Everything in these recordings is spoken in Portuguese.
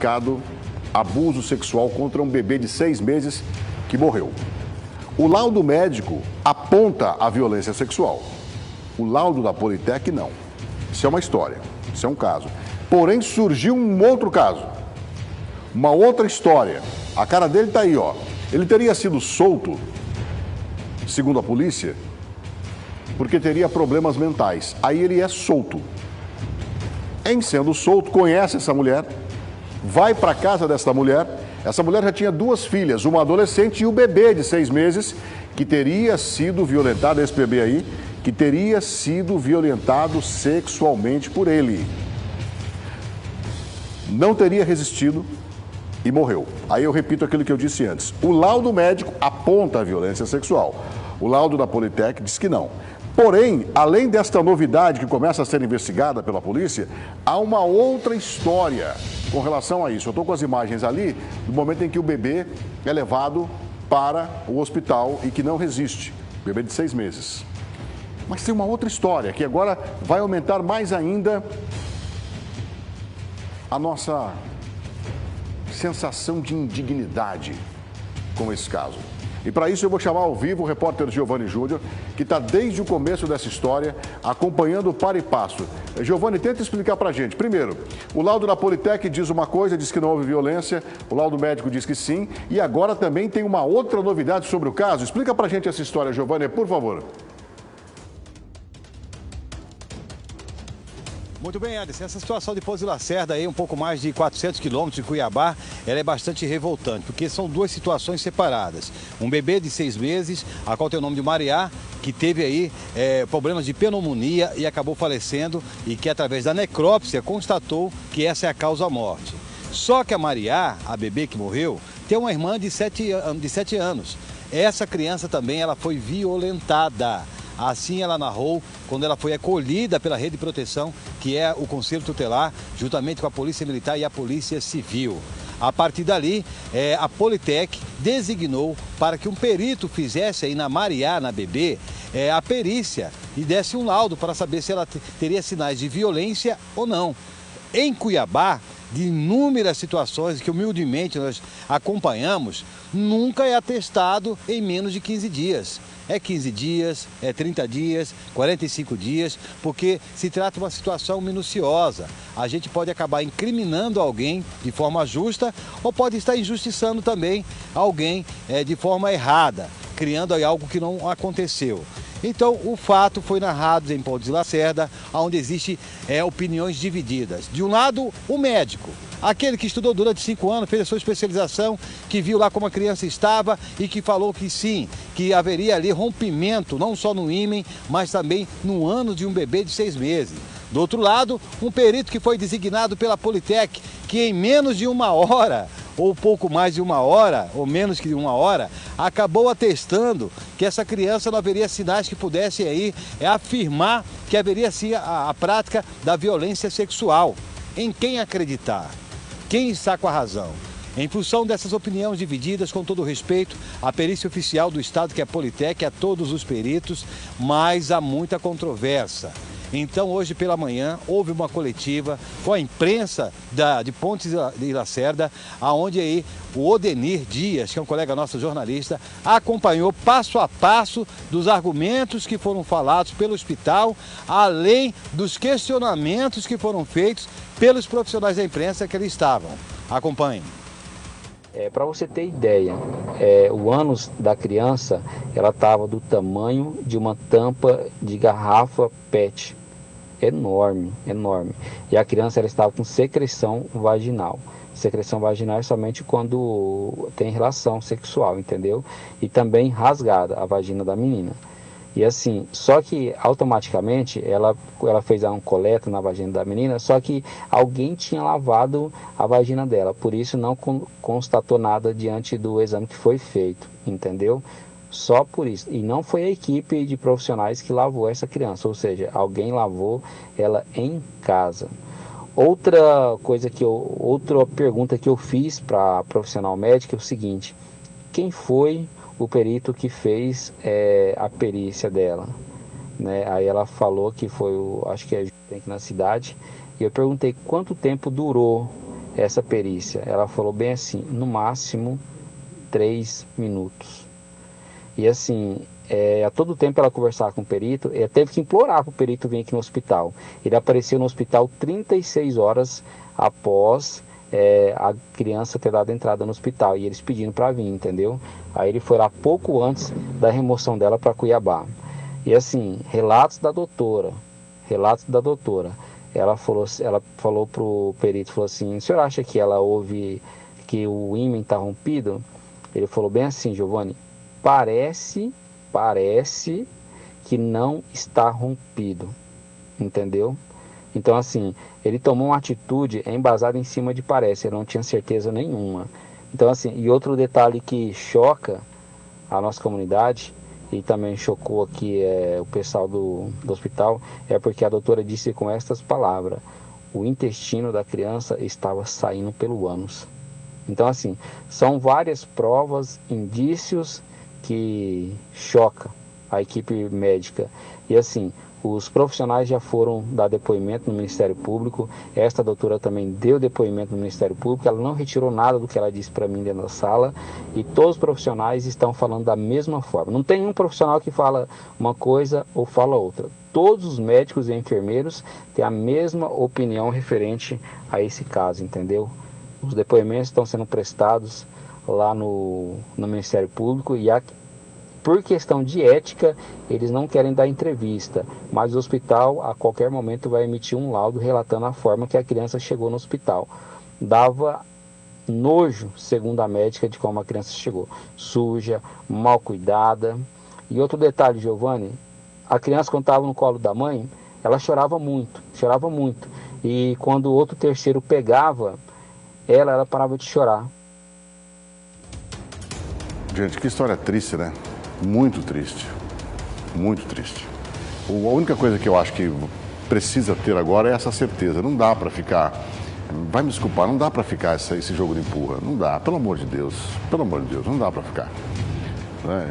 praticado abuso sexual contra um bebê de 6 meses que morreu. O laudo médico aponta a violência sexual. O laudo da Politec, não. Isso é uma história, isso é um caso. Porém, surgiu um outro caso, uma outra história. A cara dele está aí, ó. Ele teria sido solto, segundo a polícia, porque teria problemas mentais. Aí ele é solto. Em sendo solto, conhece essa mulher, vai para a casa dessa mulher. Essa mulher já tinha 2 filhas, uma adolescente e o bebê de 6 meses, que teria sido violentado, esse bebê aí, que teria sido violentado sexualmente por ele. Não teria resistido e morreu. Aí eu repito aquilo que eu disse antes. O laudo médico aponta a violência sexual. O laudo da Politec diz que não. Porém, além desta novidade que começa a ser investigada pela polícia, há uma outra história com relação a isso. Eu estou com as imagens ali do momento em que o bebê é levado para o hospital e que não resiste. Bebê de 6 meses. Mas tem uma outra história que agora vai aumentar mais ainda a nossa sensação de indignidade com esse caso. E para isso eu vou chamar ao vivo o repórter Giovanni Júnior, que está desde o começo dessa história, acompanhando o par e passo. Giovanni, tenta explicar para a gente. Primeiro, o laudo da Politec diz uma coisa, diz que não houve violência, o laudo médico diz que sim, e agora também tem uma outra novidade sobre o caso. Explica para a gente essa história, Giovanni, por favor. Muito bem, Edson. Essa situação de Pouso de Lacerda, aí, um pouco mais de 400 quilômetros de Cuiabá, ela é bastante revoltante, porque são 2 situações separadas. Um bebê de 6 meses, a qual tem o nome de Mariá, que teve aí problemas de pneumonia e acabou falecendo, e que através da necrópsia constatou que essa é a causa da morte. Só que a Mariá, a bebê que morreu, tem uma irmã de 7 anos. Essa criança também ela foi violentada. Assim ela narrou quando ela foi acolhida pela Rede de Proteção, que é o Conselho Tutelar, juntamente com a Polícia Militar e a Polícia Civil. A partir dali, a Politec designou para que um perito fizesse aí na Mariá, na bebê, a perícia e desse um laudo para saber se ela teria sinais de violência ou não. Em Cuiabá, de inúmeras situações que humildemente nós acompanhamos, nunca é atestado em menos de 15 dias. É 15 dias, é 30 dias, 45 dias, porque se trata de uma situação minuciosa. A gente pode acabar incriminando alguém de forma justa ou pode estar injustiçando também alguém de forma errada, criando aí algo que não aconteceu. Então, o fato foi narrado em Pouso de Lacerda, onde existem opiniões divididas. De um lado, o médico, aquele que estudou durante 5 anos, fez a sua especialização, que viu lá como a criança estava e que falou que sim, que haveria ali rompimento, não só no ímen, mas também no ânus de um bebê de 6 meses. Do outro lado, um perito que foi designado pela Politec, que em menos de 1 hora, ou pouco mais de 1 hora, ou menos que 1 hora, acabou atestando que essa criança não haveria sinais que pudessem aí afirmar que haveria sim a prática da violência sexual. Em quem acreditar? Quem está com a razão? Em função dessas opiniões divididas, com todo respeito, a perícia oficial do Estado, que é a Politec, a todos os peritos, mas há muita controvérsia. Então, hoje pela manhã, houve uma coletiva com a imprensa de Pouso de Lacerda, onde aí o Odenir Dias, que é um colega nosso jornalista, acompanhou passo a passo dos argumentos que foram falados pelo hospital, além dos questionamentos que foram feitos pelos profissionais da imprensa que ali estavam. Acompanhe. Para você ter ideia, o ânus da criança ela estava do tamanho de uma tampa de garrafa PET. Enorme, enorme. E a criança ela estava com secreção vaginal. Secreção vaginal é somente quando tem relação sexual, entendeu? E também rasgada a vagina da menina. E assim, só que automaticamente ela fez um coleta na vagina da menina, só que alguém tinha lavado a vagina dela. Por isso não constatou nada diante do exame que foi feito, entendeu? Só por isso. E não foi a equipe de profissionais que lavou essa criança, ou seja, alguém lavou ela em casa. Outra pergunta que eu fiz para a profissional médica é o seguinte: quem foi o perito que fez a perícia dela? Né? Aí ela falou que foi acho que é na cidade. E eu perguntei quanto tempo durou essa perícia? Ela falou bem assim, no máximo 3 minutos. E assim, a todo tempo ela conversava com o perito, teve que implorar para o perito vir aqui no hospital. Ele apareceu no hospital 36 horas após a criança ter dado entrada no hospital, e eles pedindo para vir, entendeu? Aí ele foi lá pouco antes da remoção dela para Cuiabá. E assim, relatos da doutora, ela falou pro perito, falou assim, o senhor acha que ela ouve que o ímen está rompido? Ele falou bem assim, Giovanni, parece que não está rompido, entendeu? Então assim, ele tomou uma atitude embasada em cima de parece, ele não tinha certeza nenhuma. Então assim, e outro detalhe que choca a nossa comunidade, e também chocou aqui o pessoal do hospital, é porque a doutora disse com estas palavras, o intestino da criança estava saindo pelo ânus. Então assim, são várias provas, indícios que choca a equipe médica. E assim, os profissionais já foram dar depoimento no Ministério Público, esta doutora também deu depoimento no Ministério Público, ela não retirou nada do que ela disse para mim dentro da sala, e todos os profissionais estão falando da mesma forma. Não tem um profissional que fala uma coisa ou fala outra. Todos os médicos e enfermeiros têm a mesma opinião referente a esse caso, entendeu? Os depoimentos estão sendo prestados lá no Ministério Público, e por questão de ética, eles não querem dar entrevista, mas o hospital a qualquer momento vai emitir um laudo relatando a forma que a criança chegou no hospital. Dava nojo, segundo a médica, de como a criança chegou. Suja, mal cuidada. E outro detalhe, Giovanni, a criança quando estava no colo da mãe, ela chorava muito. E quando o outro terceiro pegava, ela parava de chorar. Gente, que história triste, né? Muito triste, muito triste. A única coisa que eu acho que precisa ter agora é essa certeza. Não dá para ficar, vai me desculpar, não dá para ficar esse jogo de empurra. Não dá, pelo amor de Deus, não dá para ficar.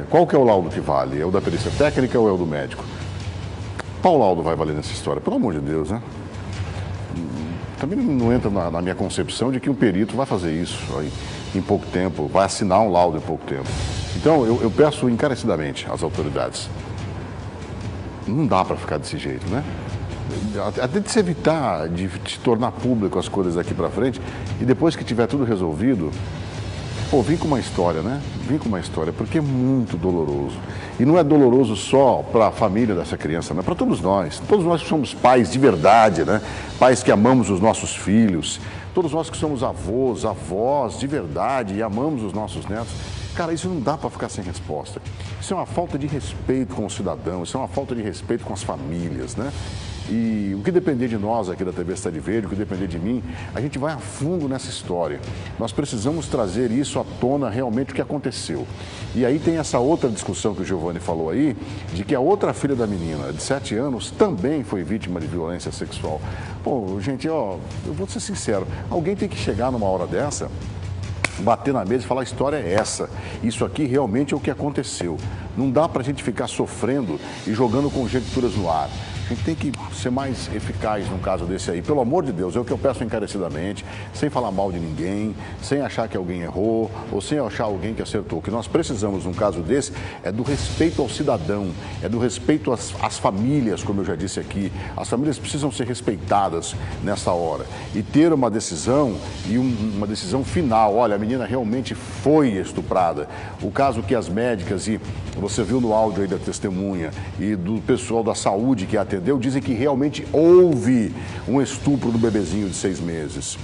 Qual que é o laudo que vale? É o da perícia técnica ou é o do médico? Qual laudo vai valer nessa história? Pelo amor de Deus, né? Também não entra na minha concepção de que um perito vai fazer isso aí em pouco tempo, vai assinar um laudo em pouco tempo. Então, eu peço encarecidamente às autoridades, não dá para ficar desse jeito, né? Até de se evitar de se tornar público as coisas daqui para frente, e depois que tiver tudo resolvido, vim com uma história, né? Vim com uma história, porque é muito doloroso. E não é doloroso só para a família dessa criança, mas para todos nós que somos pais de verdade, né? Pais que amamos os nossos filhos, todos nós que somos avós de verdade e amamos os nossos netos. Cara, isso não dá para ficar sem resposta. Isso é uma falta de respeito com o cidadão, isso é uma falta de respeito com as famílias, né? E o que depender de nós aqui da TV Cidade Verde, o que depender de mim, a gente vai a fundo nessa história. Nós precisamos trazer isso à tona, realmente o que aconteceu. E aí tem essa outra discussão que o Giovanni falou aí, de que a outra filha da menina, de 7 anos, também foi vítima de violência sexual. Gente, eu vou ser sincero, alguém tem que chegar numa hora dessa, bater na mesa e falar, a história é essa. Isso aqui realmente é o que aconteceu. Não dá para a gente ficar sofrendo e jogando conjecturas no ar. A gente tem que ser mais eficaz num caso desse aí. Pelo amor de Deus, é o que eu peço encarecidamente, sem falar mal de ninguém, sem achar que alguém errou ou sem achar alguém que acertou. O que nós precisamos num caso desse é do respeito ao cidadão, é do respeito às famílias, como eu já disse aqui. As famílias precisam ser respeitadas nessa hora e ter uma decisão e uma decisão final. Olha, a menina realmente foi estuprada. O caso que as médicas, e você viu no áudio aí da testemunha e do pessoal da saúde que atendeu, dizem que realmente houve um estupro do bebezinho de 6 meses.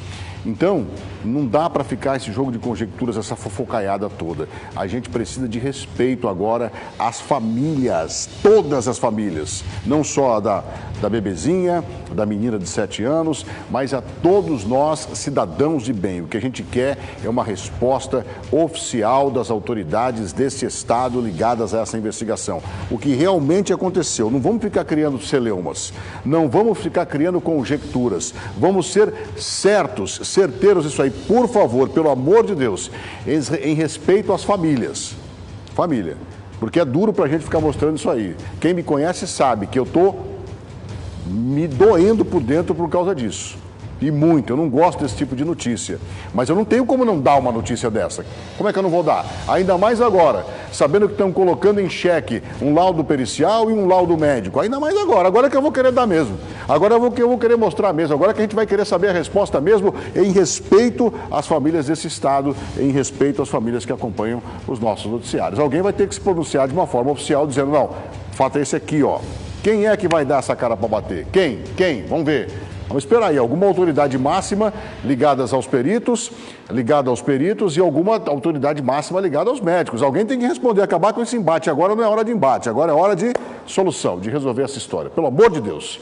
Então, não dá para ficar esse jogo de conjecturas, essa fofocaiada toda. A gente precisa de respeito agora às famílias, todas as famílias. Não só a da bebezinha, da menina de 7 anos, mas a todos nós, cidadãos de bem. O que a gente quer é uma resposta oficial das autoridades desse estado ligadas a essa investigação. O que realmente aconteceu. Não vamos ficar criando celeumas, não vamos ficar criando conjecturas. Vamos ser certeiros disso aí. Por favor, pelo amor de Deus, em respeito às famílias. Família. Porque é duro pra gente ficar mostrando isso aí. Quem me conhece sabe que eu tô me doendo por dentro por causa disso. E muito, eu não gosto desse tipo de notícia. Mas eu não tenho como não dar uma notícia dessa. Como é que eu não vou dar? Ainda mais agora, sabendo que estão colocando em xeque um laudo pericial e um laudo médico. Ainda mais agora. Agora é que eu vou querer dar mesmo. Agora eu vou querer mostrar mesmo. Agora que a gente vai querer saber a resposta mesmo em respeito às famílias desse estado, em respeito às famílias que acompanham os nossos noticiários. Alguém vai ter que se pronunciar de uma forma oficial, dizendo, não, o fato é esse aqui, ó. Quem é que vai dar essa cara para bater? Quem? Quem? Vamos ver. Vamos esperar aí, alguma autoridade máxima ligada aos peritos e alguma autoridade máxima ligada aos médicos. Alguém tem que responder, acabar com esse embate. Agora não é hora de embate, agora é hora de solução, de resolver essa história. Pelo amor de Deus.